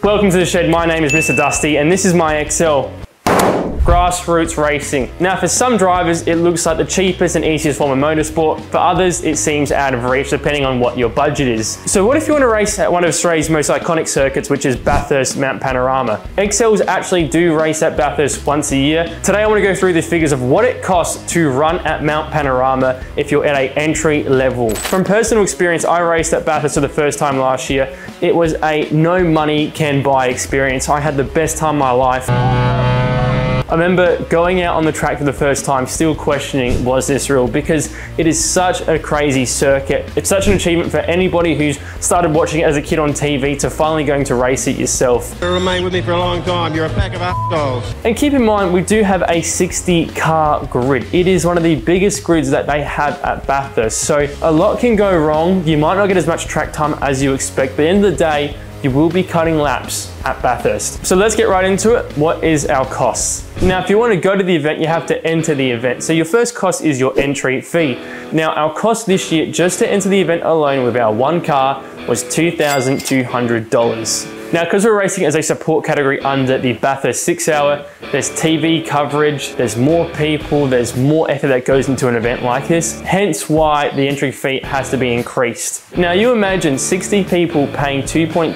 Welcome to the shed. My name is Mr. Dusty and this is my XL Grassroots Racing. Now for some drivers it looks like the cheapest and easiest form of motorsport, for others it seems out of reach depending on what your budget is. So what if you want to race at one of Australia's most iconic circuits, which is Bathurst Mount Panorama? XLs actually do race at Bathurst once a year. Today I want to go through the figures of what it costs to run at Mount Panorama if you're at an entry level. From personal experience, I raced at Bathurst for the first time last year. It was a no money can buy experience. I had the best time of my life. I remember going out on the track for the first time still questioning, was this real? Because it is such a crazy circuit. It's such an achievement for anybody who's started watching it as a kid on TV to finally going to race it yourself. You'll remain with me for a long time. You're a pack of assholes. And keep in mind, we do have a 60 car grid. It is one of the biggest grids that they have at Bathurst. So a lot can go wrong. You might not get as much track time as you expect, but at the end of the day, you will be cutting laps at Bathurst. So let's get right into it. What is our costs? Now, if you want to go to the event, you have to enter the event. So your first cost is your entry fee. Now, our cost this year just to enter the event alone with our one car was $2,200. Now, because we're racing as a support category under the Bathurst 6 Hour, there's TV coverage, there's more people, there's more effort that goes into an event like this, hence why the entry fee has to be increased. Now, you imagine 60 people paying $2,200,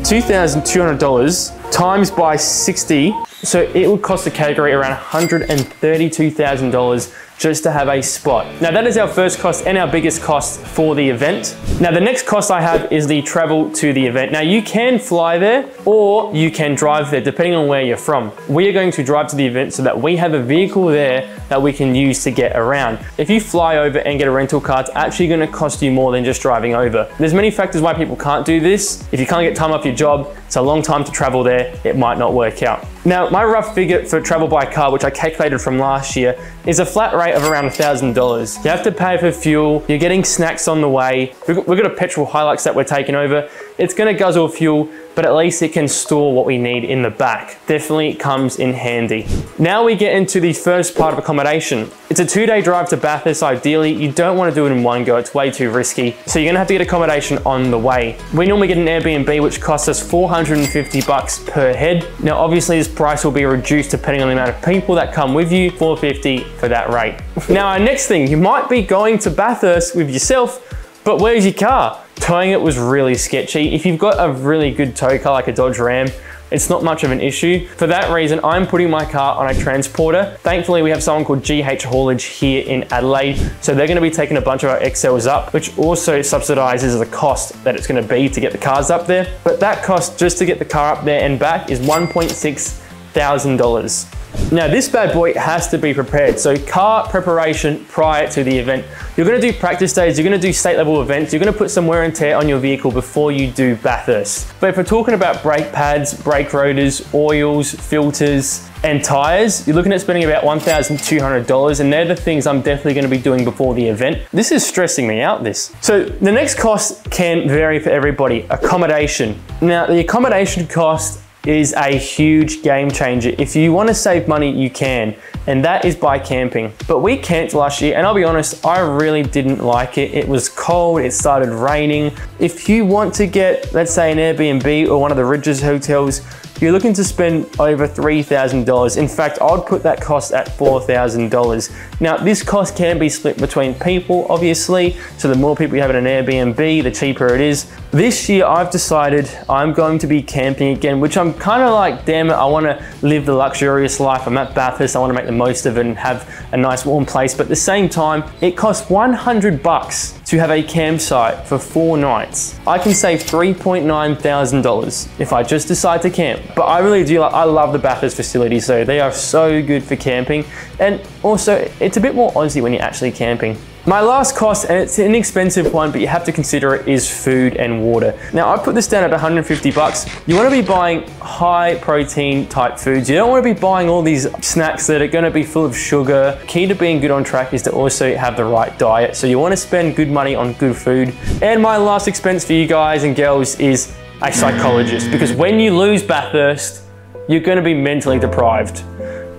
$2,200 times by 60, so it would cost the category around $132,000 just to have a spot. Now that is our first cost and our biggest cost for the event. Now the next cost I have is the travel to the event. Now you can fly there or you can drive there depending on where you're from. We are going to drive to the event so that we have a vehicle there that we can use to get around. If you fly over and get a rental car, it's actually going to cost you more than just driving over. There's many factors why people can't do this. If you can't get time off your job, it's a long time to travel there, it might not work out. Now, my rough figure for travel by car, which I calculated from last year, is a flat rate of around $1,000. You have to pay for fuel, you're getting snacks on the way. We've got a petrol Hilux that we're taking over. It's gonna guzzle fuel, but at least it can store what we need in the back. Definitely comes in handy. Now we get into the first part of accommodation. It's a 2-day drive to Bathurst. Ideally, you don't want to do it in one go. It's way too risky. So you're gonna have to get accommodation on the way. We normally get an Airbnb, which costs us $450 per head. Now, obviously this price will be reduced depending on the amount of people that come with you, $450 for that rate. Now, our next thing, you might be going to Bathurst with yourself, but where's your car? Towing it was really sketchy. If you've got a really good tow car like a Dodge Ram, it's not much of an issue. For that reason, I'm putting my car on a transporter. Thankfully, we have someone called GH Haulage here in Adelaide. So they're gonna be taking a bunch of our XLs up, which also subsidizes the cost that it's gonna be to get the cars up there. But that cost just to get the car up there and back is $1,600. Now this bad boy has to be prepared. So car preparation prior to the event. You're gonna do practice days, you're gonna do state level events, you're gonna put some wear and tear on your vehicle before you do Bathurst. But if we're talking about brake pads, brake rotors, oils, filters, and tires, you're looking at spending about $1,200, and they're the things I'm definitely gonna be doing before the event. This is stressing me out, this. So the next cost can vary for everybody. Accommodation. Now the accommodation cost is a huge game changer. If you want to save money, you can, and that is by camping. But we camped last year, and I'll be honest, I really didn't like it. It was cold, it started raining. If you want to get, let's say, an Airbnb or one of the Ridges hotels, you're looking to spend over $3,000. In fact, I would put that cost at $4,000. Now, this cost can be split between people, obviously. So the more people you have in an Airbnb, the cheaper it is. This year, I've decided I'm going to be camping again, which I'm kind of like, damn it, I want to live the luxurious life. I'm at Bathurst, I want to make the most of it and have a nice warm place. But at the same time, it costs $100 to have a campsite for 4 nights. I can save $3,900 if I just decide to camp. But I really do, I love the Bathurst facilities, so they are so good for camping. And also, it's a bit more Aussie when you're actually camping. My last cost, and it's an inexpensive one, but you have to consider it, is food and water. Now, I put this down at $150. You want to be buying high protein type foods. You don't want to be buying all these snacks that are going to be full of sugar. Key to being good on track is to also have the right diet. So you want to spend good money on good food. And my last expense for you guys and girls is a psychologist, because when you lose Bathurst, you're going to be mentally deprived.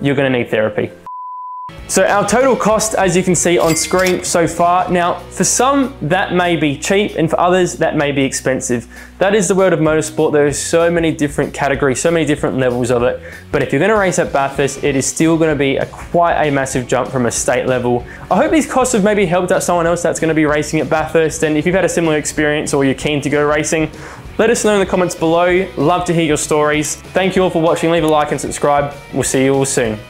You're going to need therapy. So our total cost, as you can see on screen so far, now for some that may be cheap and for others that may be expensive. That is the world of motorsport. There are so many different categories, so many different levels of it. But if you're going to race at Bathurst, it is still going to be quite a massive jump from a state level. I hope these costs have maybe helped out someone else that's going to be racing at Bathurst. And if you've had a similar experience or you're keen to go racing, let us know in the comments below. Love to hear your stories. Thank you all for watching. Leave a like and subscribe. We'll see you all soon.